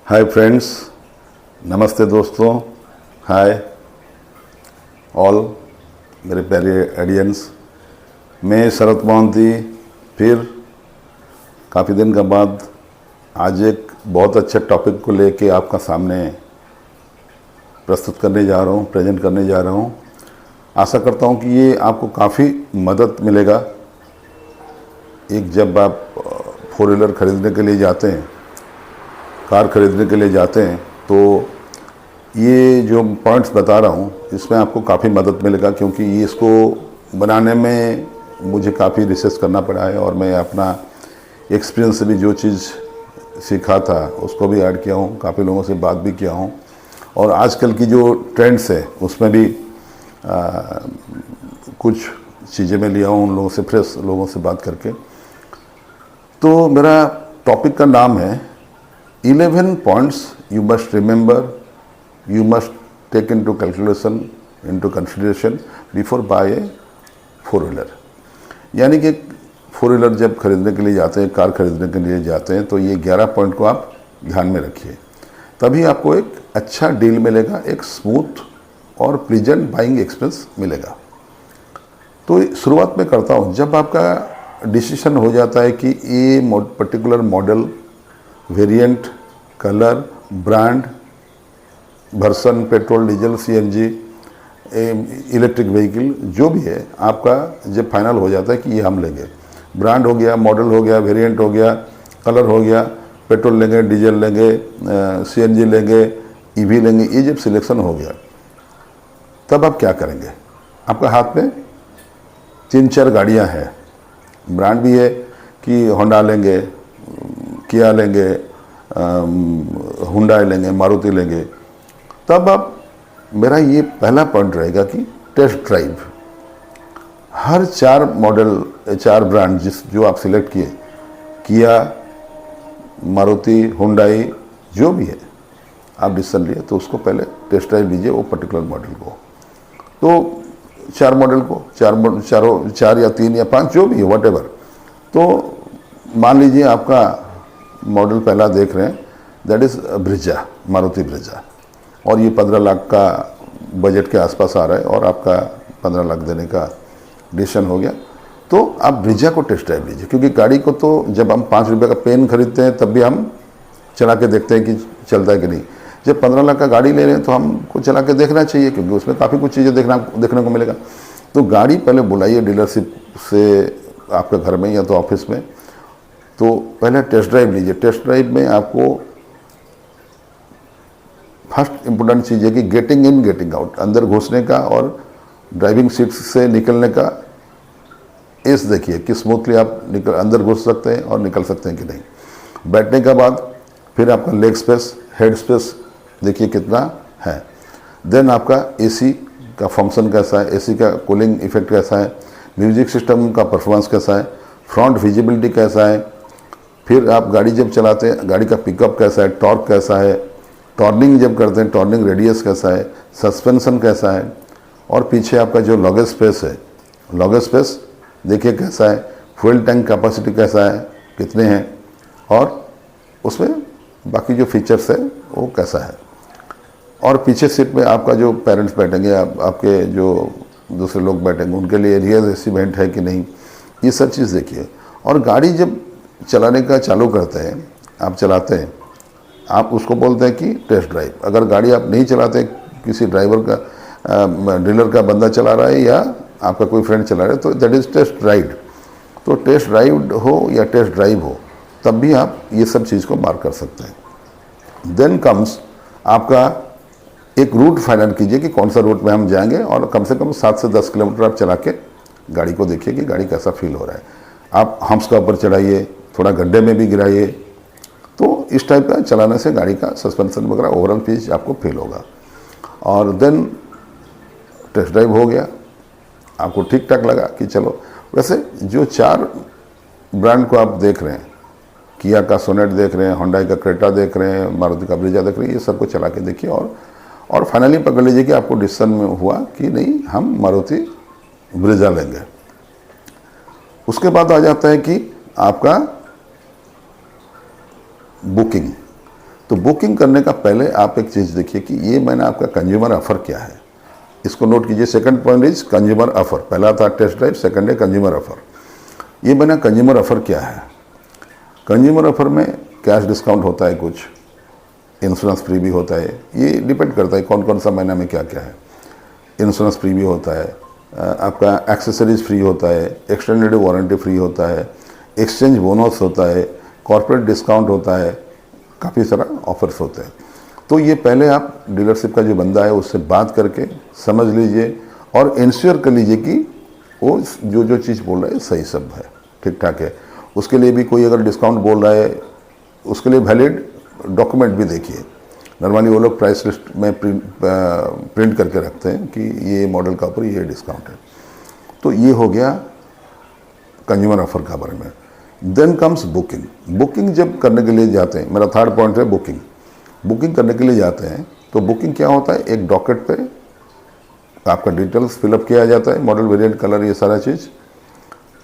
Hi friends, नमस्ते दोस्तों, hi all मेरे प्यारे ऑडियंस। मैं शरद मोहंती फिर काफ़ी दिन के बाद आज एक बहुत अच्छे टॉपिक को लेके आपका सामने प्रस्तुत करने जा रहा हूँ, प्रेजेंट करने जा रहा हूँ। आशा करता हूँ कि ये आपको काफ़ी मदद मिलेगा। एक जब आप फोर व्हीलर खरीदने के लिए जाते हैं, कार खरीदने के लिए जाते हैं, तो ये जो पॉइंट्स बता रहा हूँ इसमें आपको काफ़ी मदद मिलेगा, क्योंकि ये इसको बनाने में मुझे काफ़ी रिसर्च करना पड़ा है और मैं अपना एक्सपीरियंस से भी जो चीज़ सीखा था उसको भी ऐड किया हूँ, काफ़ी लोगों से बात भी किया हूँ और आजकल की जो ट्रेंड्स है उसमें भी कुछ चीज़ें मैं लिया हूँ उन लोगों से, फ्रेश लोगों से बात करके। तो मेरा टॉपिक का नाम है 11 points you must remember, you must take into consideration before buy a four wheeler. यानी कि फोर व्हीलर जब खरीदने के लिए जाते हैं, कार खरीदने के लिए जाते हैं, तो ये 11 पॉइंट को आप ध्यान में रखिए, तभी आपको एक अच्छा डील मिलेगा, एक स्मूथ और प्लीजेंट बाइंग एक्सपीरियंस मिलेगा। तो शुरुआत में करता हूँ, जब आपका डिसीजन हो जाता है कि ये particular model, variant, colour, brand, version, petrol, diesel, CNG, electric vehicle जो भी है, आपका जब फाइनल हो जाता है कि ये हम लेंगे, ब्रांड हो गया, मॉडल हो गया, वेरिएंट हो गया, कलर हो गया, पेट्रोल लेंगे, डीजल लेंगे, सीएनजी लेंगे, ईवी लेंगे, ये जब सिलेक्शन हो गया तब आप क्या करेंगे? आपका हाथ में 3-4 गाड़ियाँ हैं, ब्रांड भी है कि होंडा लेंगे, किया लेंगे, हुंडई लेंगे, मारुति लेंगे। तब आप, मेरा ये पहला पॉइंट रहेगा कि टेस्ट ड्राइव। हर 4 मॉडल, 4 ब्रांड जो आप सिलेक्ट किए, किया, मारुति, हुंडई, जो भी है आप डिसीजन लिए, तो उसको पहले टेस्ट ड्राइव लीजिए वो पर्टिकुलर मॉडल को। तो 4 मॉडल को, 4 या 3 या 5 जो भी है, व्हाटएवर। तो मान लीजिए आपका मॉडल पहला देख रहे हैं, that is Brezza, Maruti Brezza, और ये 15 लाख का बजट के आसपास आ रहा है और आपका 15 लाख देने का डिसीजन हो गया। तो आप ब्रिजा को टेस्ट ड्राइव लीजिए, क्योंकि गाड़ी को तो जब हम 5 रुपये का पेन खरीदते हैं तब भी हम चला के देखते हैं कि चलता है कि नहीं। जब 15 लाख का गाड़ी ले रहे हैं तो हमको चला के देखना चाहिए, क्योंकि उसमें काफ़ी कुछ चीज़ें देखने को मिलेगा। तो गाड़ी पहले बुलाइए डीलरशिप से, आपके घर में या तो ऑफिस में, तो पहले टेस्ट ड्राइव लीजिए। टेस्ट ड्राइव में आपको फर्स्ट इम्पोर्टेंट चीज़ है कि गेटिंग इन गेटिंग आउट, अंदर घुसने का और ड्राइविंग सीट से निकलने का एस देखिए कि स्मूथली आप अंदर घुस सकते हैं और निकल सकते हैं कि नहीं। बैठने के बाद फिर आपका लेग स्पेस, हेड स्पेस देखिए कितना है। देन आपका एसी का फंक्शन कैसा है, एसी का कूलिंग इफेक्ट कैसा है, म्यूजिक सिस्टम का परफॉर्मेंस कैसा है, फ्रंट विजिबिलिटी कैसा है, फिर आप गाड़ी जब चलाते हैं गाड़ी का पिकअप कैसा है, टॉर्क कैसा है, टर्निंग जब करते हैं टर्निंग रेडियस कैसा है, सस्पेंशन कैसा है, और पीछे आपका जो लॉगेज स्पेस है, लॉगेज स्पेस देखिए कैसा है, फ्यूल टैंक कैपेसिटी कैसा है, कितने हैं, और उसमें बाकी जो फीचर्स है वो कैसा है। और पीछे सीट में आपका जो पेरेंट्स बैठेंगे, आपके जो दूसरे लोग बैठेंगे, उनके लिए रियर एसी वेंट है कि नहीं, ये सब चीज़ देखिए। और गाड़ी जब चलाने का चालू करते हैं, आप चलाते हैं, आप उसको बोलते हैं कि टेस्ट ड्राइव। अगर गाड़ी आप नहीं चलाते, किसी ड्राइवर का, डीलर का बंदा चला रहा है या आपका कोई फ्रेंड चला रहा है, तो दैट इज़ टेस्ट राइड। तो टेस्ट राइड हो या टेस्ट ड्राइव हो, तब भी आप ये सब चीज़ को मार्क कर सकते हैं। देन कम्स आपका एक रूट फाइनल कीजिए कि कौन सा रूट में हम जाएंगे, और कम से कम 7 से 10 किलोमीटर आप चला के गाड़ी को देखिए कि गाड़ी कैसा फील हो रहा है। आप हम्प्स का ऊपर चढ़ाइए, थोड़ा गड्ढे में भी गिराइए, तो इस टाइप का चलाने से गाड़ी का सस्पेंशन वगैरह ओवरऑल चीज़ आपको फील होगा। और देन टेस्ट ड्राइव हो गया, आपको ठीक ठाक लगा कि चलो। वैसे जो 4 ब्रांड को आप देख रहे हैं, किया का सोनेट देख रहे हैं, होंडा का क्रेटा देख रहे हैं, मारुति का ब्रिजा देख रहे हैं, ये सबको चला के देखिए और फाइनली पकड़ लीजिए कि आपको डिसीजन में हुआ कि नहीं, हम मारुति ब्रिजा लेंगे। उसके बाद आ जाता है कि आपका बुकिंग। तो बुकिंग करने का पहले आप एक चीज़ देखिए कि ये मैंने आपका कंज्यूमर ऑफर क्या है, इसको नोट कीजिए। Second point is consumer offer, पहला था टेस्ट ड्राइव, सेकंड है कंज्यूमर ऑफर। ये मैंने कंज्यूमर ऑफर क्या है। कंज्यूमर ऑफर में कैश डिस्काउंट होता है, कुछ इंश्योरेंस फ्री भी होता है, ये डिपेंड करता है कौन कौन सा महीना में क्या क्या है। इंश्योरेंस फ्री भी होता है, आपका एक्सेसरीज फ्री होता है, एक्सटेंडेड वारंटी फ्री होता है, एक्सचेंज बोनस होता है, कॉर्पोरेट डिस्काउंट होता है, काफ़ी सारा ऑफर्स होते हैं। तो ये पहले आप डीलरशिप का जो बंदा है उससे बात करके समझ लीजिए और इंश्योर कर लीजिए कि वो जो जो चीज़ बोल रहा है सही सब है, ठीक ठाक है। उसके लिए भी कोई अगर डिस्काउंट बोल रहा है उसके लिए वैलिड डॉक्यूमेंट भी देखिए। नॉर्मली वो लोग प्राइस लिस्ट में प्रिंट करके रखते हैं कि ये मॉडल का ऊपर ये डिस्काउंट है। तो ये हो गया कंज्यूमर ऑफर का बारे में। Then comes booking. बुकिंग जब करने के लिए जाते हैं, मेरा थर्ड पॉइंट है बुकिंग। बुकिंग करने के लिए जाते हैं तो बुकिंग क्या होता है, एक डॉकेट पे आपका डिटेल्स फिलअप किया जाता है, मॉडल वेरिएंट कलर ये सारा चीज़।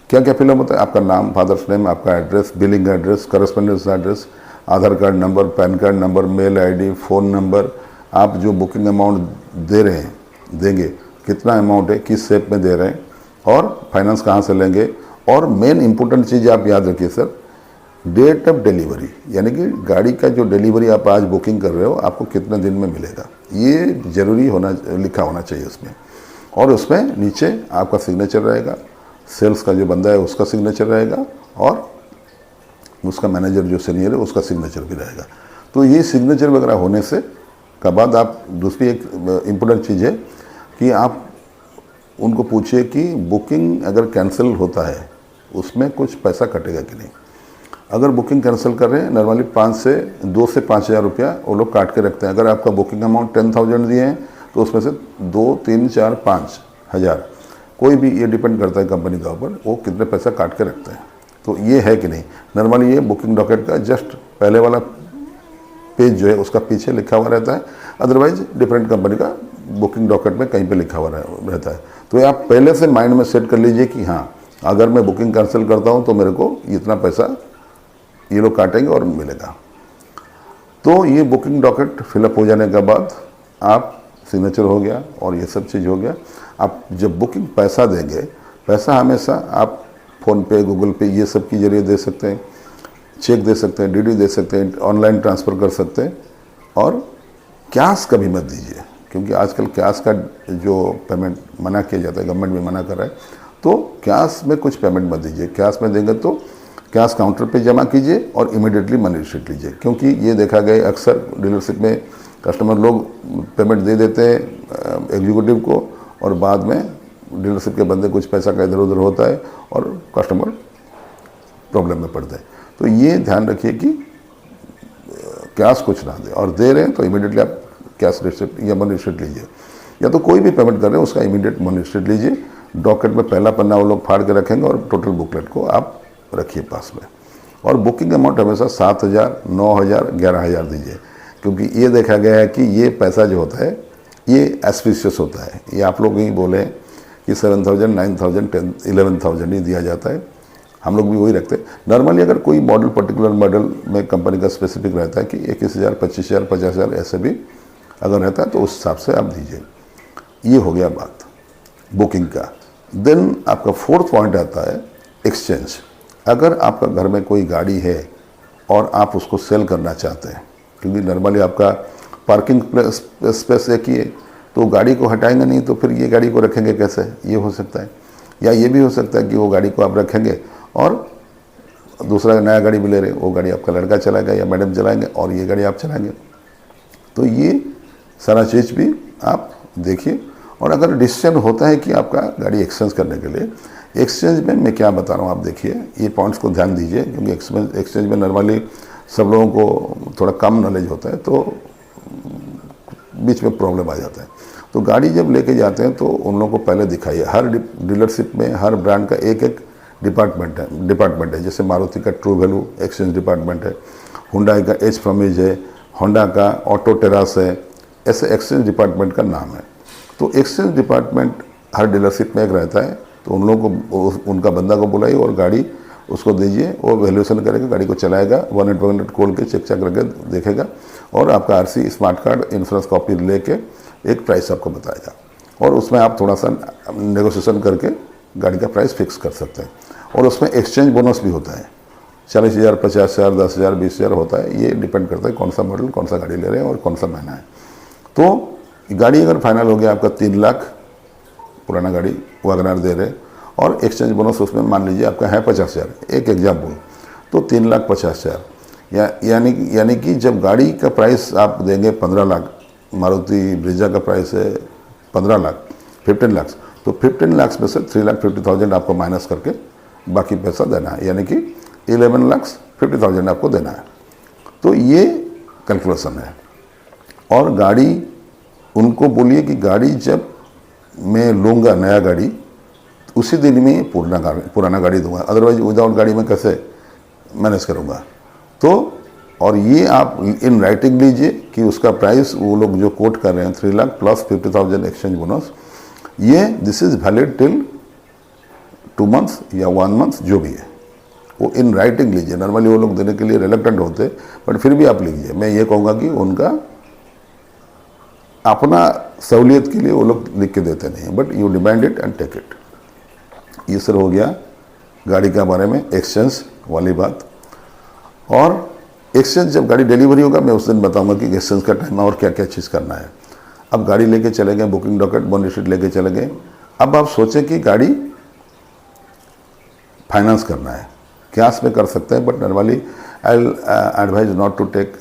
क्या क्या फिलअप होता है, आपका नाम, फादर्स नेम, आपका address, billing address, correspondence address, Aadhaar card number, PAN card number, mail ID, phone number, आप जो बुकिंग अमाउंट दे रहे हैं, देंगे कितना अमाउंट है, किस शेप में दे रहे हैं और फाइनेंस कहाँ से लेंगे। और मेन इंपॉर्टेंट चीज़ आप याद रखिए सर, डेट ऑफ डिलीवरी, यानी कि गाड़ी का जो डिलीवरी आप आज बुकिंग कर रहे हो आपको कितने दिन में मिलेगा, ये ज़रूरी होना, लिखा होना चाहिए उसमें। और उसमें नीचे आपका सिग्नेचर रहेगा, सेल्स का जो बंदा है उसका सिग्नेचर रहेगा और उसका मैनेजर जो सीनियर है उसका सिग्नेचर भी रहेगा। तो ये सिग्नेचर वगैरह होने से का बाद आप दूसरी एक इम्पोर्टेंट चीज़ है कि आप उनको पूछिए कि बुकिंग अगर कैंसिल होता है उसमें कुछ पैसा कटेगा कि नहीं। अगर बुकिंग कैंसिल कर रहे हैं नॉर्मली 2 से 5 हज़ार रुपया वो लोग काट के रखते हैं। अगर आपका बुकिंग अमाउंट 10,000 दिए हैं तो उसमें से 2, 3, 4, 5 हज़ार, कोई भी, ये डिपेंड करता है कंपनी के ऊपर, वो कितने पैसा काट के रखते हैं। तो ये है कि नहीं। नॉर्मली ये बुकिंग डॉकेट का जस्ट पहले वाला पेज जो है उसका पीछे लिखा हुआ रहता है, अदरवाइज डिफरेंट कंपनी का बुकिंग डॉकेट में कहीं पे लिखा हुआ रहता है। तो ये आप पहले से माइंड में सेट कर लीजिए कि हाँ, अगर मैं बुकिंग कैंसिल करता हूँ तो मेरे को इतना पैसा ये लोग काटेंगे और मिलेगा। तो ये बुकिंग डॉकेट फिलअप हो जाने के बाद आप सिग्नेचर हो गया और ये सब चीज़ हो गया। आप जब बुकिंग पैसा देंगे, पैसा हमेशा आप फ़ोन पे, गूगल पे, ये सब के जरिए दे सकते हैं, चेक दे सकते हैं, डीडी दे सकते हैं, ऑनलाइन ट्रांसफ़र कर सकते हैं। और कैश कभी मत दीजिए, क्योंकि आजकल कैश का जो पेमेंट मना किया जाता है, गवर्नमेंट भी मना कर रहा है। तो कैश में कुछ पेमेंट मत दीजिए। कैश में देंगे तो कैश काउंटर पे जमा कीजिए और इमीडिएटली मनी रिसीट लीजिए, क्योंकि ये देखा गया अक्सर डीलरशिप में कस्टमर लोग पेमेंट दे देते हैं एग्जीक्यूटिव को और बाद में डीलरशिप के बंदे कुछ पैसा का इधर उधर होता है और कस्टमर प्रॉब्लम में पड़ता है। तो ये ध्यान रखिए कि कैश कुछ ना दे, और दे रहे हैं तो इमीडिएटली आप कैश रिसीट या मनी रिसीट लीजिए, या तो कोई भी पेमेंट कर रहे हैं उसका इमीडिएट मनी रिसीट लीजिए। डॉकेट में पहला पन्ना वो लोग फाड़ के रखेंगे और टोटल बुकलेट को आप रखिए पास में। और बुकिंग अमाउंट हमेशा 7,000, 9,000, 11,000 दीजिए, क्योंकि ये देखा गया है कि ये पैसा जो होता है ये एस्पिशियस होता है। ये आप लोग ही बोले कि 7,000, 9,000, 10,000, 11,000 ही दिया जाता है, हम लोग भी वही रखते हैं। नॉर्मली अगर कोई मॉडल, पर्टिकुलर मॉडल में कंपनी का स्पेसिफिक रहता है कि 21,000, 25,000, 50,000 ऐसे भी अगर रहता है तो उस हिसाब से आप दीजिए। ये हो गया बात बुकिंग का। देन आपका फोर्थ पॉइंट आता है एक्सचेंज। अगर आपका घर में कोई गाड़ी है और आप उसको सेल करना चाहते हैं, क्योंकि नॉर्मली आपका पार्किंग स्पेस एक ही है, तो गाड़ी को हटाएंगे नहीं तो फिर ये गाड़ी को रखेंगे कैसे, ये हो सकता है। या ये भी हो सकता है कि वो गाड़ी को आप रखेंगे और दूसरा नया गाड़ी भी ले रहे हैं, वो गाड़ी आपका लड़का चलाएगा या मैडम चलाएंगे और ये गाड़ी आप चलाएंगे। तो ये सारा चीज़ भी आप देखिए। और अगर डिसीजन होता है कि आपका गाड़ी एक्सचेंज करने के लिए, एक्सचेंज में मैं क्या बता रहा हूँ आप देखिए, ये पॉइंट्स को ध्यान दीजिए, क्योंकि एक्सचेंज में नॉर्मली सब लोगों को थोड़ा कम नॉलेज होता है तो बीच में प्रॉब्लम आ जाता है। तो गाड़ी जब लेके जाते हैं तो उन लोगों को पहले दिखाइए। हर डीलरशिप में हर ब्रांड का एक एक डिपार्टमेंट है। जैसे मारुति का ट्रू वैल्यू एक्सचेंज डिपार्टमेंट है, हुंडई का एज फ्रॉमेज है, होंडा का ऑटो टेरास है, ऐसे एक्सचेंज डिपार्टमेंट का नाम है। तो एक्सचेंज डिपार्टमेंट हर डीलरशिप में एक रहता है, तो उन लोगों को, उनका बंदा को बुलाइए और गाड़ी उसको दीजिए, वो वैल्यूएशन करेगा, गाड़ी को चलाएगा, 1 8 खोल के चेक करके देखेगा और आपका RC, smart card, insurance copy लेके एक प्राइस आपको बताएगा और उसमें आप थोड़ा सा नेगोशिएशन करके गाड़ी का प्राइस फिक्स कर सकते हैं। और उसमें एक्सचेंज बोनस भी होता है, 40,000, 50,000, 10,000, 20,000 होता है। ये डिपेंड करता है कौन सा मॉडल, कौन सा गाड़ी ले रहे हैं और कौन सा महीना है। तो गाड़ी अगर फाइनल हो गया आपका 3 लाख, पुराना गाड़ी वैगनआर दे रहे और एक्सचेंज बोनस उसमें मान लीजिए आपका है 50,000, एक एग्जाम्पल, तो 3,50,000 यानी कि जब गाड़ी का प्राइस आप देंगे 15 लाख, मारुति ब्रिजा का प्राइस है 15 लाख, 15 लाख, तो 15 लाख में से 3,50,000 आपको माइनस करके बाकी पैसा देना है, यानी कि 11,50,000 आपको देना है। तो ये कैलकुलेशन है। और गाड़ी उनको बोलिए कि गाड़ी जब मैं लूँगा नया गाड़ी, उसी दिन में पुराना गाड़ी दूंगा, अदरवाइज विदाउट गाड़ी में कैसे मैनेज करूँगा। तो और ये आप इन राइटिंग लीजिए कि उसका प्राइस वो लोग जो कोट कर रहे हैं 3 लाख प्लस 50,000 एक्सचेंज बोनस, ये this is valid till 2 months या 1 मंथ, जो भी है वो इन राइटिंग लीजिए। नॉर्मली वो लोग देने के लिए रिलक्टेंट होते, बट फिर भी आप लीजिए। मैं ये कहूँगा कि उनका अपना सहूलियत के लिए वो लोग लिख के देते नहीं, but you demand it and take it. ये सर हो गया गाड़ी के बारे में एक्सचेंज वाली बात। और एक्सचेंज जब गाड़ी डिलीवरी होगा मैं उस दिन बताऊंगा कि एक्सचेंज का टाइम और क्या क्या चीज़ करना है। अब गाड़ी लेके चले गए, बुकिंग डॉक्यूमेंट, बॉन्ड शीट लेके चले गए। अब आप सोचें कि गाड़ी फाइनेंस करना है, कैश में कर सकते हैं, but normally I advise not to take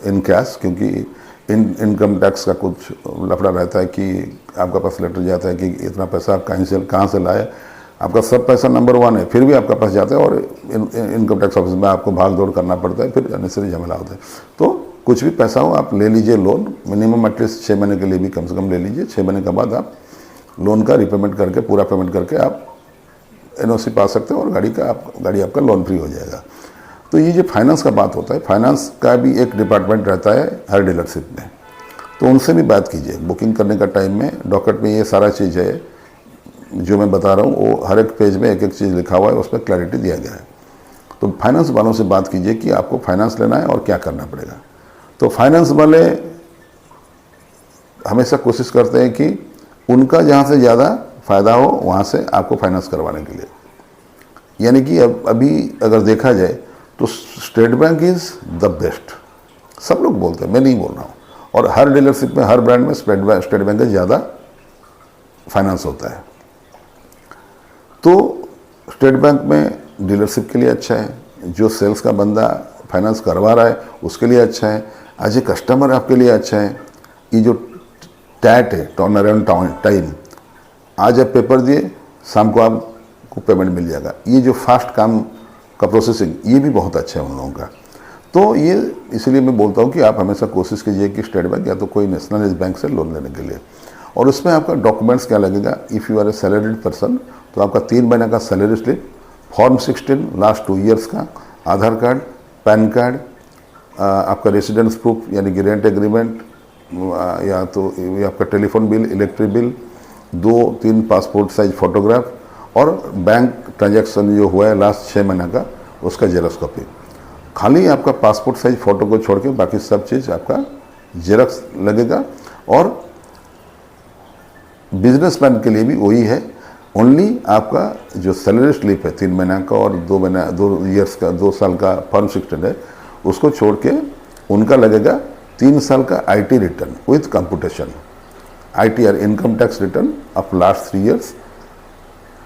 in cash, क्योंकि इनकम टैक्स का कुछ लफड़ा रहता है कि आपका पास लेटर जाता है कि इतना पैसा आप कहाँ से लाए। आपका सब पैसा नंबर 1 है, फिर भी आपका पास जाता है और इनकम टैक्स ऑफिस में आपको भाग दौड़ करना पड़ता है, फिर अननेसेसरी झमेला होता है। तो कुछ भी पैसा हो आप ले लीजिए लोन, मिनिमम एटलीस्ट 6 महीने के लिए भी कम से कम ले लीजिए। 6 महीने के बाद आप लोन का रिपेमेंट करके, पूरा पेमेंट करके आप एनओसी पा सकते हैं और गाड़ी आपका लोन फ्री हो जाएगा। तो ये जो फाइनेंस का बात होता है, फाइनेंस का भी एक डिपार्टमेंट रहता है हर डीलरशिप में, तो उनसे भी बात कीजिए। बुकिंग करने का टाइम में डॉक्यूमेंट में ये सारा चीज़ है जो मैं बता रहा हूँ, वो हर एक पेज में एक एक चीज़ लिखा हुआ है, उस पर क्लैरिटी दिया गया है। तो फाइनेंस वालों से बात कीजिए कि आपको फाइनेंस लेना है और क्या करना पड़ेगा। तो फाइनेंस वाले हमेशा कोशिश करते हैं कि उनका जहाँ से ज़्यादा फ़ायदा हो वहाँ से आपको फाइनेंस करवाने के लिए। यानी कि अभी अगर देखा जाए तो state bank is the best, सब लोग बोलते हैं, मैं नहीं बोल रहा हूँ। और हर डीलरशिप में, हर ब्रांड में स्टेट बैंक का ज़्यादा फाइनेंस होता है। तो स्टेट बैंक में डीलरशिप के लिए अच्छा है, जो सेल्स का बंदा फाइनेंस करवा रहा है उसके लिए अच्छा है, एज ए कस्टमर आपके लिए अच्छा है। ये जो टैट है, टर्न अराउंड टाइम, आज आप पेपर दिए, शाम को आपको पेमेंट मिल जाएगा, ये जो फास्ट काम का प्रोसेसिंग, ये भी बहुत अच्छा है उन लोगों का। तो ये इसलिए मैं बोलता हूँ कि आप हमेशा कोशिश कीजिए कि स्टेट बैंक या तो कोई नेशनलाइज बैंक से लोन लेने के लिए। और उसमें आपका डॉक्यूमेंट्स क्या लगेगा, if you are a salaried person तो आपका 3 महीने का salary slip, form 16 last 2 years का, आधार कार्ड, पैन कार्ड, आपका रेसिडेंस प्रूफ यानी कि रेंट एग्रीमेंट, या तो ये आपका telephone bill, electric bill, 2-3 passport size photograph, और बैंक ट्रांजैक्शन जो हुआ है लास्ट 6 महीने का उसका जेरॉक्स कॉपी। खाली आपका पासपोर्ट साइज फ़ोटो को छोड़ के बाकी सब चीज़ आपका जेरॉक्स लगेगा। और बिजनेसमैन के लिए भी वही है, ओनली आपका जो सैलरी स्लिप है 3 महीना का और 2 ईयर्स का, 2 साल का फॉर्म 16 है, उसको छोड़ के उनका लगेगा 3 साल का IT return with computation, ITR income tax return of last 3 years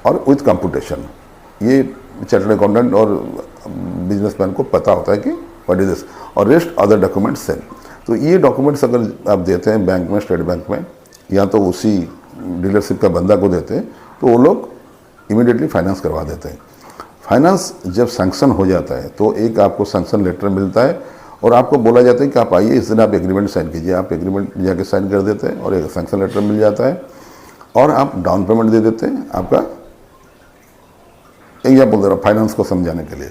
और विथ कंप्यूटेशन। ये चार्टर्ड अकाउंटेंट और बिजनेसमैन को पता होता है कि व्हाट इज दिस, और रेस्ट अदर डॉक्यूमेंट्स सेम। तो ये डॉक्यूमेंट्स अगर आप देते हैं बैंक में, स्टेट बैंक में, या तो उसी डीलरशिप का बंदा को देते हैं, तो वो लोग इमीडिएटली फाइनेंस करवा देते हैं। फाइनेंस जब सैंक्शन हो जाता है तो एक आपको सैंक्शन लेटर मिलता है और आपको बोला जाता है कि आप आइए इस दिन आप एग्रीमेंट साइन कीजिए। आप एग्रीमेंट जाके साइन कर देते हैं और एक सैंक्शन लेटर मिल जाता है और आप डाउन पेमेंट दे देते हैं। आपका एग्जाम्पल दे रहा हूँ फाइनेंस को समझाने के लिए।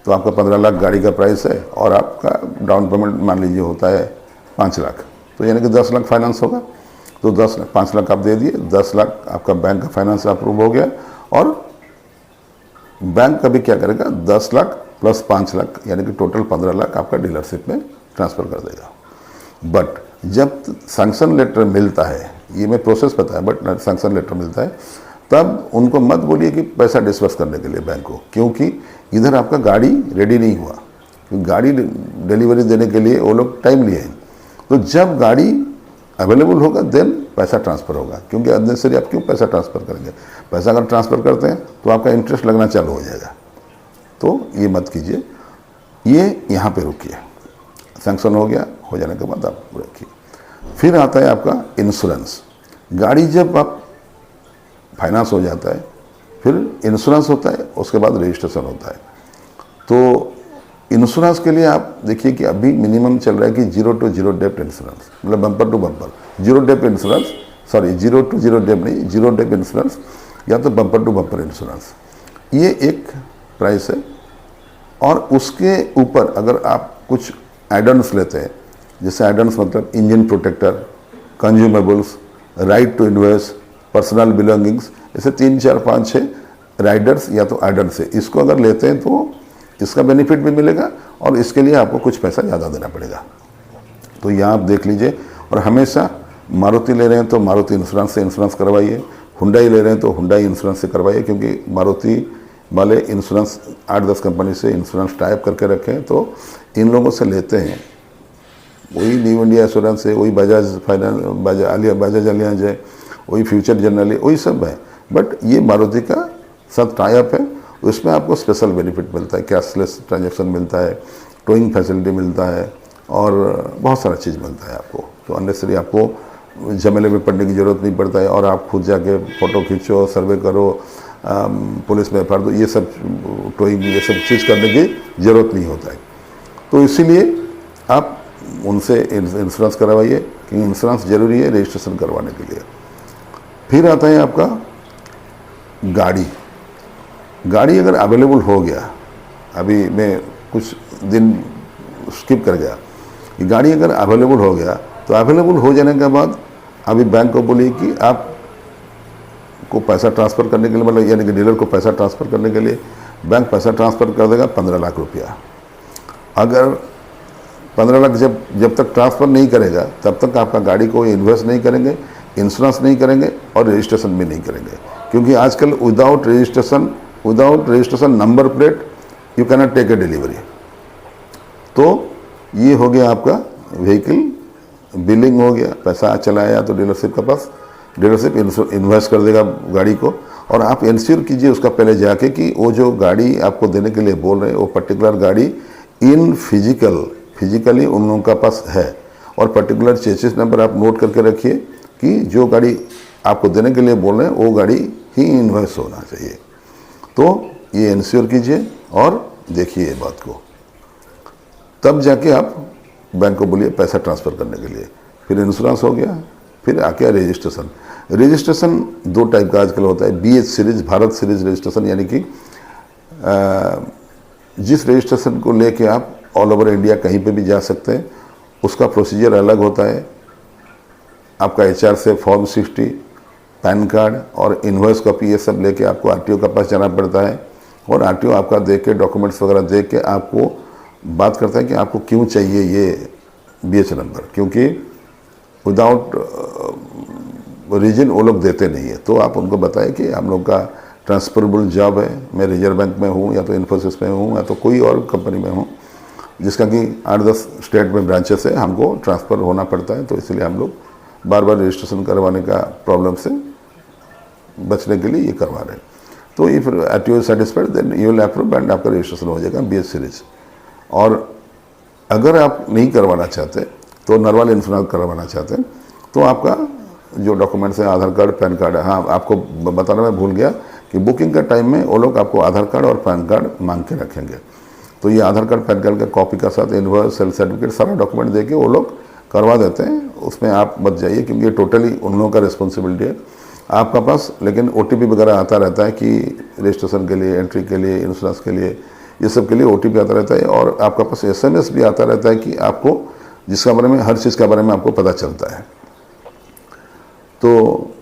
तो आपका 15 लाख गाड़ी का प्राइस है और आपका डाउन पेमेंट मान लीजिए होता है 5 लाख, तो यानी कि 10 लाख फाइनेंस होगा। तो 5 लाख आप दे दिए, 10 लाख आपका बैंक का फाइनेंस अप्रूव हो गया। और बैंक कभी क्या करेगा, 10 लाख प्लस 5 लाख यानी कि टोटल 15 लाख आपका डीलरशिप में ट्रांसफ़र कर देगा। बट जब सैंक्शन लेटर मिलता है, ये मैं प्रोसेस पता है, बट सैंक्शन लेटर मिलता है, तब उनको मत बोलिए कि पैसा डिस्बर्स करने के लिए बैंक को, क्योंकि इधर आपका गाड़ी रेडी नहीं हुआ, क्योंकि गाड़ी डिलीवरी देने के लिए वो लोग टाइम लिए हैं। तो जब गाड़ी अवेलेबल होगा देन पैसा ट्रांसफ़र होगा, क्योंकि अननेसेसरी आप क्यों पैसा ट्रांसफ़र करेंगे। पैसा अगर ट्रांसफ़र करते हैं तो आपका इंटरेस्ट लगना चालू हो जाएगा, तो ये मत कीजिए। ये यहाँ पे रुकिए, सैंक्शन हो गया, हो जाने के बाद आप रखिए। फिर आता है आपका इंश्योरेंस। गाड़ी जब आप फाइनेंस हो जाता है, फिर इंश्योरेंस होता है, उसके बाद रजिस्ट्रेशन होता है। तो इंश्योरेंस के लिए आप देखिए कि अभी मिनिमम चल रहा है कि 0 to 0 डेप्ट इंश्योरेंस, मतलब bumper to bumper, 0 dep insurance, sorry 0 to 0 dep नहीं, 0 डेप्ट इंश्योरेंस या तो बम्पर टू बम्पर इंश्योरेंस, ये एक प्राइस है। और उसके ऊपर अगर आप कुछ एडन्स लेते हैं, जैसे एडन्स मतलब engine protector, consumables, right to invest, personal belongings, ऐसे 3, 4, 5, 6 राइडर्स या तो एडन्स है, इसको अगर लेते हैं तो इसका बेनिफिट भी मिलेगा और इसके लिए आपको कुछ पैसा ज़्यादा देना पड़ेगा। तो यहाँ आप देख लीजिए। और हमेशा मारुति ले रहे हैं तो मारुति इंश्योरेंस से इंश्योरेंस करवाइए, हुंडई ले रहे हैं तो हुंडई इंश्योरेंस से करवाइए, क्योंकि मारुति वाले इंश्योरेंस 8-10 कंपनी से इंश्योरेंस टाइप करके रखे हैं, तो इन लोगों से लेते हैं। वही न्यू इंडिया इंश्योरेंस है, वही बजाज फाइनेंस, बजाज अलियांज है, वही फ्यूचर जनरल है, वही सब है। बट ये मारुति का साथ टाइप है, उसमें आपको स्पेशल बेनिफिट मिलता है, कैशलेस ट्रांजैक्शन मिलता है, टोइंग फैसिलिटी मिलता है और बहुत सारा चीज़ मिलता है आपको। तो अननेसेसरी आपको झमेले में पड़ने की ज़रूरत नहीं पड़ता है, और आप खुद जाके फ़ोटो खींचो, सर्वे करो, पुलिस में एफ, ये सब टोइंग, ये सब चीज़ करने की ज़रूरत नहीं होता है। तो इसीलिए आप उनसे इंश्योरेंस करवाइए, क्योंकि इंश्योरेंस ज़रूरी है रजिस्ट्रेशन करवाने के लिए। फिर आता है आपका गाड़ी। गाड़ी अगर अवेलेबल हो गया, अभी मैं कुछ दिन स्किप कर गया, गाड़ी अगर अवेलेबल हो गया तो अवेलेबल हो जाने के बाद अभी बैंक को बोलिए कि आप को पैसा ट्रांसफ़र करने के लिए, मतलब यानी कि डीलर को पैसा ट्रांसफ़र करने के लिए बैंक पैसा ट्रांसफ़र कर देगा 15 लाख रुपया। अगर 15 लाख जब तक ट्रांसफ़र नहीं करेगा तब तक आपका गाड़ी को इन्वेस्ट नहीं करेंगे, इंश्योरेंस नहीं करेंगे और रजिस्ट्रेशन भी नहीं करेंगे, क्योंकि आजकल without registration number plate you can not take a delivery. तो ये हो गया आपका व्हीकल बिलिंग हो गया, पैसा चला आया तो डीलरशिप के पास, डीलरशिप इन्वेस्ट कर देगा गाड़ी को। और आप इंश्योर कीजिए उसका पहले जाके कि वो जो गाड़ी आपको देने के लिए बोल रहे हैं वो पर्टिकुलर गाड़ी इन फिजिकली उन लोगों का पास है, और पर्टिकुलर चेसिस नंबर आप नोट करके रखिए कि जो गाड़ी आपको देने के लिए बोल रहे हैं वो गाड़ी ही इन्वेस्ट होना चाहिए। तो ये इंश्योर कीजिए और देखिए ये बात को, तब जाके आप बैंक को बोलिए पैसा ट्रांसफ़र करने के लिए। फिर इंश्योरेंस हो गया, फिर आके रजिस्ट्रेशन। रजिस्ट्रेशन 2 टाइप का आजकल होता है, BH series, Bharat series registration, यानी कि जिस रजिस्ट्रेशन को लेके आप ऑल ओवर इंडिया कहीं पे भी जा सकते हैं, उसका प्रोसीजर अलग होता है। आपका HR से फॉर्म 60, पैन कार्ड और इन्वॉइस कॉपी, ये सब लेके आपको RTO के पास जाना पड़ता है, और RTO आपका देख के डॉक्यूमेंट्स वगैरह देख के आपको बात करता है कि आपको क्यों चाहिए ये BH नंबर, क्योंकि विदाउट रीजन वो लोग देते नहीं है। तो आप उनको बताएं कि हम लोग का ट्रांसफरेबल जॉब है, मैं रिजर्व बैंक में हूँ या तो इन्फोसिस में हूँ या तो कोई और कंपनी में हूँ, जिसका कि 8-10 स्टेट में ब्रांचेस है, हमको ट्रांसफ़र होना पड़ता है। तो इसलिए हम लोग बार बार रजिस्ट्रेशन करवाने का प्रॉब्लम से बचने के लिए ये करवा रहे हैं। तो if RTO satisfied then you will approve and आपका रजिस्ट्रेशन हो जाएगा BH सीरीज। और अगर आप नहीं करवाना चाहते तो नॉर्मल इंश्योरेंस करवाना चाहते हैं तो आपका जो डॉक्यूमेंट्स है, आधार कार्ड, पैन कार्ड है। हाँ, आपको बताना मैं भूल गया कि बुकिंग का टाइम में वो लोग आपको आधार कार्ड और पैन कार्ड मांग के रखेंगे। तो ये आधार कार्ड, पैन कार्ड का कॉपी का साथ इन्वॉइस, सेल्फ सर्टिफिकेट, सारा डॉक्यूमेंट देके वो लोग करवा देते हैं। उसमें आप मत जाइए, क्योंकि ये टोटली उन लोगों का रिस्पॉन्सिबिलिटी है आपका पास। लेकिन OTP वगैरह आता रहता है कि रजिस्ट्रेशन के लिए, एंट्री के लिए, इंश्योरेंस के लिए, ये सब के लिए OTP आता रहता है। और आपका पास SMS भी आता रहता है कि आपको जिसका बारे में, हर चीज़ के बारे में आपको पता चलता है। तो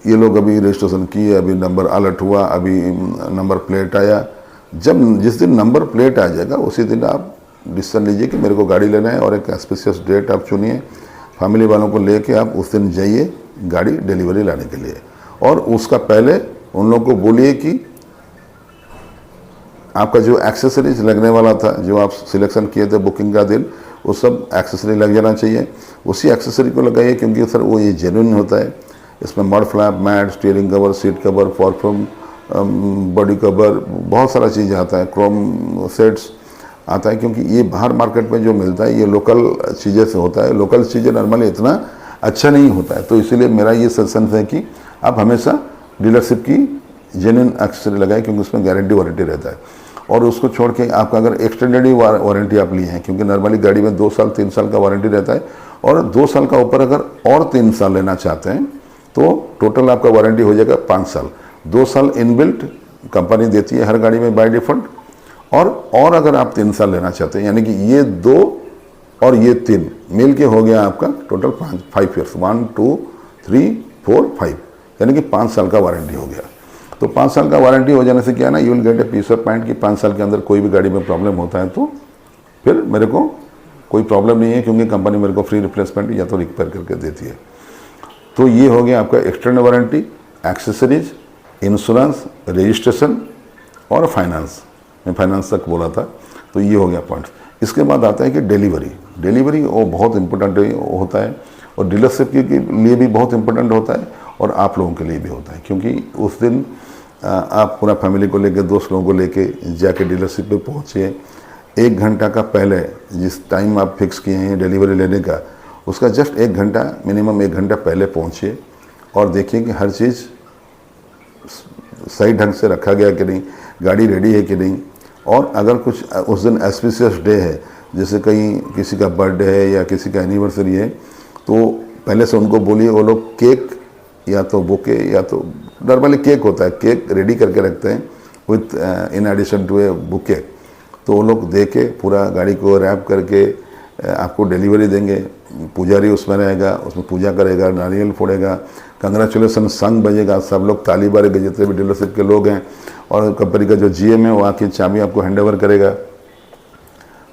ये लोग अभी रजिस्ट्रेशन किए, अभी नंबर अलर्ट हुआ, अभी नंबर प्लेट आया। जिस दिन नंबर प्लेट आ जाएगा उसी दिन आप डिसीजन लीजिए कि मेरे को गाड़ी लेना है, और एक स्पेसियस डेट आप चुनिए, फैमिली वालों को लेके आप उस दिन जाइए गाड़ी डिलीवरी लाने के लिए। और उसका पहले उन लोगों को बोलिए कि आपका जो एक्सेसरीज लगने वाला था, जो आप सिलेक्शन किए थे बुकिंग का दिन, वो सब एक्सेसरी लग जाना चाहिए। उसी एक्सेसरी को लगाइए, क्योंकि सर वो ये जेन्युइन होता है। इसमें mud flap, mat, steering cover, seat cover, फॉरफ्रम, बॉडी कवर, बहुत सारा चीज़ आता है, क्रोम सेट्स आता है, क्योंकि ये बाहर मार्केट में जो मिलता है ये लोकल चीज़ें से होता है। लोकल चीज़ें नॉर्मली इतना अच्छा नहीं होता है। तो इसीलिए मेरा ये सजेशन है कि आप हमेशा डीलरशिप की जेन्युइन एक्सेसरी लगाएं, क्योंकि उसमें गारंटी वारंटी रहता है। और उसको छोड़ के आपका अगर एक्सटेंडेड ही वारंटी आप लिए हैं, क्योंकि नॉर्मली गाड़ी में 2 साल 3 साल का वारंटी रहता है, और 2 साल का ऊपर अगर और 3 साल लेना चाहते हैं तो टोटल आपका वारंटी हो जाएगा 5 साल। 2 साल इनबिल्ट कंपनी देती है हर गाड़ी में बाय डिफॉल्ट, और अगर आप 3 साल लेना चाहते हैं, यानी कि ये 2 और ये 3 मिल के हो गया आपका टोटल 5 ईयर्स, 1 2 3 4 5, यानी कि 5 साल का वारंटी हो गया। तो 5 साल का वारंटी हो जाने से क्या है ना, you will get a peace of mind कि 5 साल के अंदर कोई भी गाड़ी में प्रॉब्लम होता है तो फिर मेरे को कोई प्रॉब्लम नहीं है, क्योंकि कंपनी मेरे को फ्री रिप्लेसमेंट या तो रिपेयर करके देती है। तो ये हो गया आपका extend warranty, accessories, insurance, registration और फाइनेंस। मैं फाइनेंस तक बोला था, तो ये हो गया पॉइंट। इसके बाद आता है कि डिलीवरी वो बहुत इंपॉर्टेंट होता है, और डीलरशिप के लिए भी बहुत इंपॉर्टेंट होता है, और आप लोगों के लिए भी होता है, क्योंकि उस दिन आप पूरा फैमिली को लेके, दोस्त लोगों को लेके जाके डीलरशिप पे पहुँचिए। 1 घंटा का पहले जिस टाइम आप फिक्स किए हैं डिलीवरी लेने का, उसका जस्ट 1 घंटा, मिनिमम 1 घंटा पहले पहुँचिए, और देखिए कि हर चीज़ सही ढंग से रखा गया कि नहीं, गाड़ी रेडी है कि नहीं। और अगर कुछ उस दिन ऑस्पिशियस डे है, जैसे कहीं किसी का बर्थडे है या किसी का एनिवर्सरी है, तो पहले से उनको बोलिए वो लोग केक या तो बुके, या तो नॉर्मली केक होता है, केक रेडी करके रखते हैं with in addition to a bouquet. तो वो लोग दे के पूरा गाड़ी को रैप करके आपको डिलीवरी देंगे। पुजारी उसमें रहेगा, उसमें पूजा करेगा, नारियल फोड़ेगा, कंग्रेचुलेसन संग बजेगा, सब लोग ताली बारेंगे जितने भी डीलरशिप के लोग हैं, और कंपनी का जो जीएम है वो आके चाबी आपको हैंडओवर करेगा।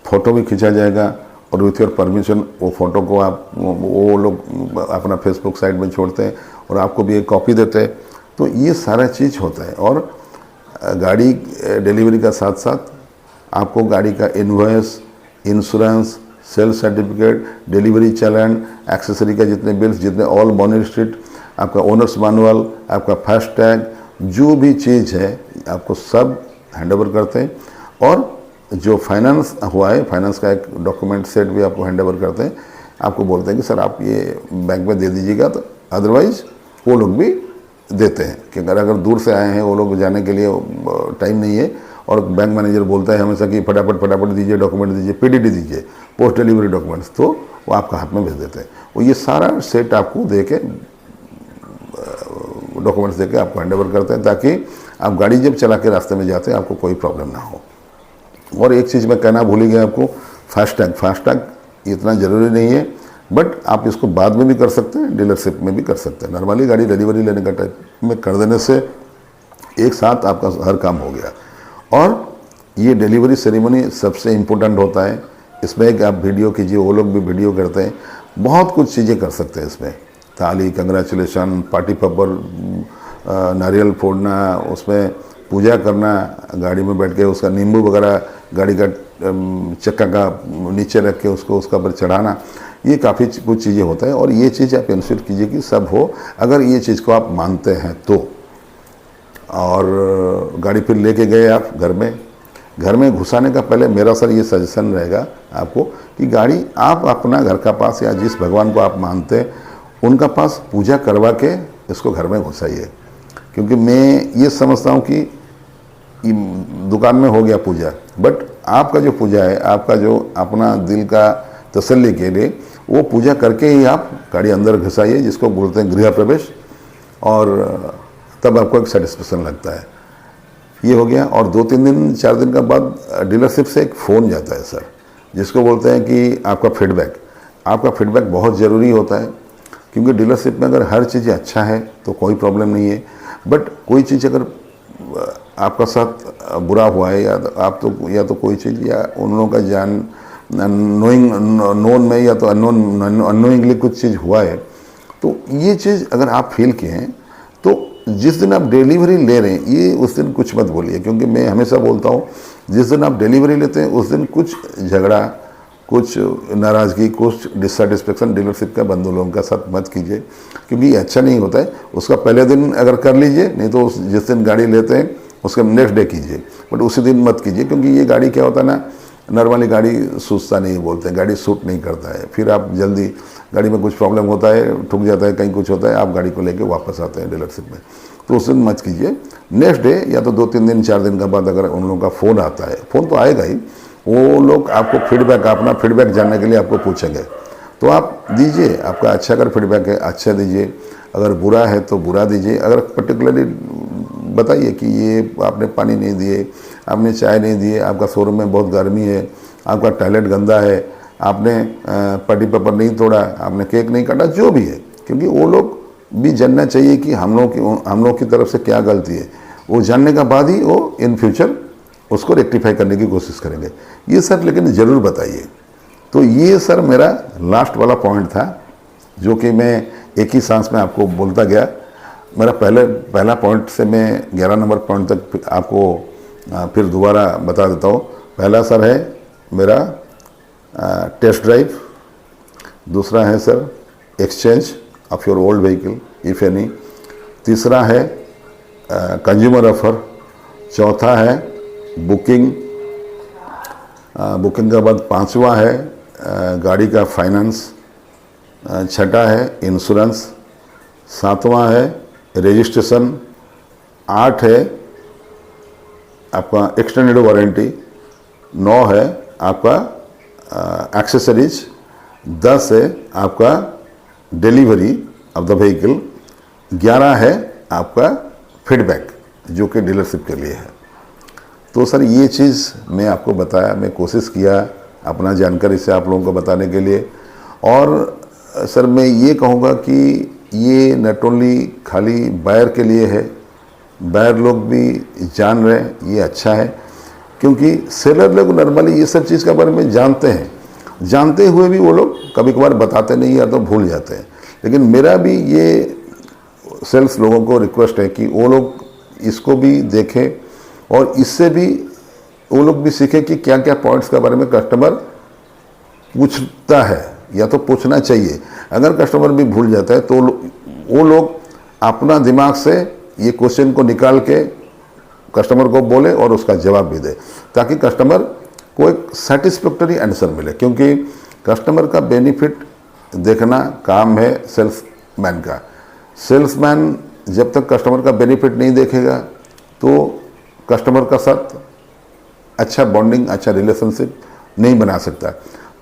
फ़ोटो भी खींचा जाएगा, और विथ योर परमिशन वो फ़ोटो को आप वो लोग अपना फेसबुक साइट में छोड़ते हैं, और आपको भी एक कॉपी देते हैं। तो ये सारा चीज़ होता है। और गाड़ी डिलीवरी का साथ साथ आपको गाड़ी का invoice, insurance, sales certificate, delivery challan, accessory का जितने बिल्स, जितने ऑल बॉनर स्ट्रीट, आपका ओनर्स मैनुअल, आपका फास्ट टैग, जो भी चीज़ है आपको सब हैंडओवर करते हैं। और जो फाइनेंस हुआ है, फाइनेंस का एक डॉक्यूमेंट सेट भी आपको हैंडओवर करते हैं। आपको बोलते हैं कि सर आप ये बैंक में दे दीजिएगा, तो अदरवाइज़ वो लोग भी देते हैं कि अगर दूर से आए हैं वो लोग जाने के लिए टाइम नहीं है, और बैंक मैनेजर बोलता है हमेशा कि फटाफट दीजिए, डॉक्यूमेंट दीजिए, पीडीडी दीजिए, पोस्ट डिलीवरी डॉक्यूमेंट्स, तो वो आपका हाथ में भेज देते हैं। वो ये सारा सेट आपको दे के, डॉक्यूमेंट्स दे के आपको हैंडओवर करते हैं, ताकि आप गाड़ी जब चला के रास्ते में जाते हैं आपको कोई प्रॉब्लम ना हो। और एक चीज़ मैं कहना भूल ही गया आपको, फास्टैग इतना ज़रूरी नहीं है, बट आप इसको बाद में भी कर सकते हैं, डीलरशिप में भी कर सकते हैं। नॉर्मली गाड़ी डिलीवरी लेने का टाइम में कर देने से एक साथ आपका हर काम हो गया। और ये डिलीवरी सेरेमनी सबसे इम्पोर्टेंट होता है। इसमें एक आप वीडियो कीजिए, वो लोग भी वीडियो करते हैं, बहुत कुछ चीज़ें कर सकते हैं इसमें। थाली, कंग्रेचुलेशन, पार्टी पेपर, नारियल फोड़ना, उसमें पूजा करना, गाड़ी में बैठ के उसका नींबू वगैरह गाड़ी का चक्का का नीचे रख के उसको उसका पर चढ़ाना, ये काफ़ी कुछ चीज़ें होता है। और ये चीज़ आप इंश्योर कीजिए कि सब हो, अगर ये चीज़ को आप मानते हैं तो। और गाड़ी फिर लेके गए आप घर में घुसाने का पहले मेरा सर ये सजेशन रहेगा आपको कि गाड़ी आप अपना घर का पास, या जिस भगवान को आप मानते हैं उनका पास पूजा करवा के इसको घर में घुसाइए। क्योंकि मैं ये समझता हूँ कि दुकान में हो गया पूजा, बट आपका जो पूजा है, आपका जो अपना दिल का तसल्ली के लिए, वो पूजा करके ही आप गाड़ी अंदर घुसाइए, जिसको बोलते हैं गृह प्रवेश, और तब आपको एक सेटिस्फेक्शन लगता है। ये हो गया। और 2-3 दिन 4 दिन का बाद डीलरशिप से एक फ़ोन जाता है सर, जिसको बोलते हैं कि आपका फीडबैक बहुत ज़रूरी होता है। क्योंकि डीलरशिप में अगर हर चीज़ अच्छा है तो कोई प्रॉब्लम नहीं है, बट कोई चीज़ अगर आपका साथ बुरा हुआ है, या तो कोई चीज़, या उन लोगों का नोइंग नोन में या तो अननोइंगली कुछ चीज़ हुआ है, तो ये चीज़ अगर आप फील किए हैं तो जिस दिन आप डिलीवरी ले रहे हैं ये उस दिन कुछ मत बोलिए, क्योंकि मैं हमेशा बोलता हूँ जिस दिन आप डिलीवरी लेते हैं उस दिन कुछ झगड़ा, कुछ नाराज़गी, कुछ डिससेटिस्फेक्शन डीलरशिप के बंधु लोगों के साथ मत कीजिए, क्योंकि ये अच्छा नहीं होता है। उसका पहले दिन अगर कर लीजिए, नहीं तो जिस दिन गाड़ी लेते हैं उसका नेक्स्ट डे कीजिए, बट उसी दिन मत कीजिए, क्योंकि ये गाड़ी क्या होता है ना, नॉर्मली गाड़ी सूझता नहीं बोलते हैं, गाड़ी सूट नहीं करता है, फिर आप जल्दी गाड़ी में कुछ प्रॉब्लम होता है, ठुक जाता है, कहीं कुछ होता है, आप गाड़ी को लेके वापस आते हैं डीलरशिप में, तो उस दिन मत कीजिए। नेक्स्ट डे या तो 2-3 दिन 4 दिन के बाद अगर उन लोगों का फ़ोन आता है, फ़ोन तो आएगा ही, वो लोग आपको फीडबैक, अपना फीडबैक जानने के लिए आपको पूछेंगे, तो आप दीजिए। आपका अच्छा अगर फीडबैक है अच्छा दीजिए, अगर बुरा है तो बुरा दीजिए। अगर पर्टिकुलरली बताइए कि ये आपने पानी नहीं दिए, आपने चाय नहीं दिए, आपका शोरूम में बहुत गर्मी है, आपका टॉयलेट गंदा है, आपने पार्टी पेपर नहीं तोड़ा, आपने केक नहीं काटा, जो भी है, क्योंकि वो लोग भी जानना चाहिए कि हम लोग की तरफ से क्या गलती है। वो जानने के बाद ही वो इन फ्यूचर उसको रेक्टिफाई करने की कोशिश करेंगे। ये सर लेकिन ज़रूर बताइए। तो ये सर मेरा लास्ट वाला पॉइंट था, जो कि मैं एक ही सांस में आपको बोलता गया। मेरा पहला पॉइंट से मैं 11 नंबर पॉइंट तक आपको फिर दोबारा बता देता हूँ। पहला सर है मेरा टेस्ट ड्राइव, दूसरा है sir exchange of your old vehicle if any, तीसरा है कंज्यूमर ऑफर, चौथा है बुकिंग के बाद पांचवा है गाड़ी का फाइनेंस, छठा है इंश्योरेंस, सातवां है रजिस्ट्रेशन, 8 है आपका एक्सटेंडेड वारंटी, 9 है आपका एक्सेसरीज, 10 है आपका डिलीवरी ऑफ द व्हीकल, 11 है आपका फीडबैक जो कि डीलरशिप के लिए है। तो सर ये चीज़ मैं आपको बताया, मैं कोशिश किया अपना जानकारी से आप लोगों को बताने के लिए। और सर मैं ये कहूँगा कि ये नॉट ओनली खाली बायर के लिए है, बायर लोग भी जान रहे हैं, ये अच्छा है, क्योंकि सेलर लोग नॉर्मली ये सब चीज़ के बारे में जानते हैं, जानते हुए भी वो लोग कभी कभार बताते नहीं या तो भूल जाते हैं। लेकिन मेरा भी ये सेल्स लोगों को रिक्वेस्ट है कि वो लोग इसको भी देखें और इससे भी वो लोग भी सीखें कि क्या क्या पॉइंट्स के बारे में कस्टमर पूछता है या तो पूछना चाहिए। अगर कस्टमर भी भूल जाता है तो वो लोग अपना दिमाग से ये क्वेश्चन को निकाल के कस्टमर को बोले और उसका जवाब भी दे, ताकि कस्टमर को एक सेटिस्फैक्टरी आंसर मिले। क्योंकि कस्टमर का बेनिफिट देखना काम है सेल्समैन का। सेल्समैन जब तक कस्टमर का बेनिफिट नहीं देखेगा तो कस्टमर का साथ अच्छा बॉन्डिंग, अच्छा रिलेशनशिप नहीं बना सकता।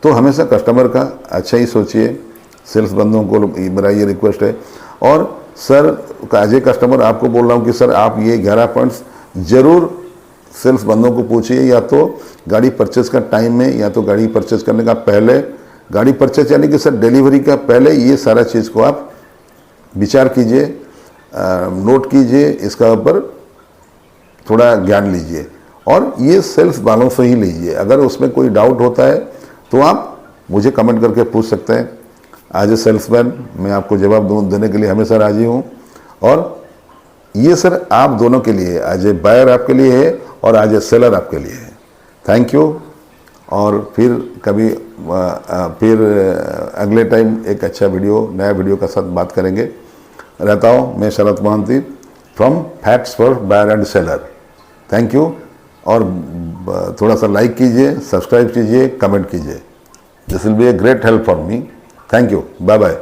तो हमेशा कस्टमर का अच्छा ही सोचिए। सेल्स बंदों को मेरा ये रिक्वेस्ट है। और सर एज ए कस्टमर आपको बोल रहा हूँ कि सर आप ये 11 पॉइंट्स ज़रूर सेल्स बंदों को पूछिए, या तो गाड़ी परचेज का टाइम में या तो गाड़ी परचेज करने का पहले। गाड़ी परचेज यानी कि सर डिलीवरी का पहले ये सारा चीज़ को आप विचार कीजिए, नोट कीजिए, इसका ऊपर थोड़ा ज्ञान लीजिए और ये सेल्स वालों से ही लीजिए। अगर उसमें कोई डाउट होता है तो आप मुझे कमेंट करके पूछ सकते हैं। एज ए सेल्समैन मैं आपको जवाब देने के लिए हमेशा राजी हूँ। और ये सर आप दोनों के लिए, एज ए बायर आपके लिए है और एज ए सेलर आपके लिए है। Thank you. और फिर कभी फिर अगले टाइम एक अच्छा वीडियो, नया वीडियो का साथ बात करेंगे। रहता हूँ मैं Sharad Mohanty from facts for buyer and seller. Thank you. और थोड़ा सा लाइक कीजिए, सब्सक्राइब कीजिए, कमेंट कीजिए। This will be a great help for me. Thank you. Bye bye.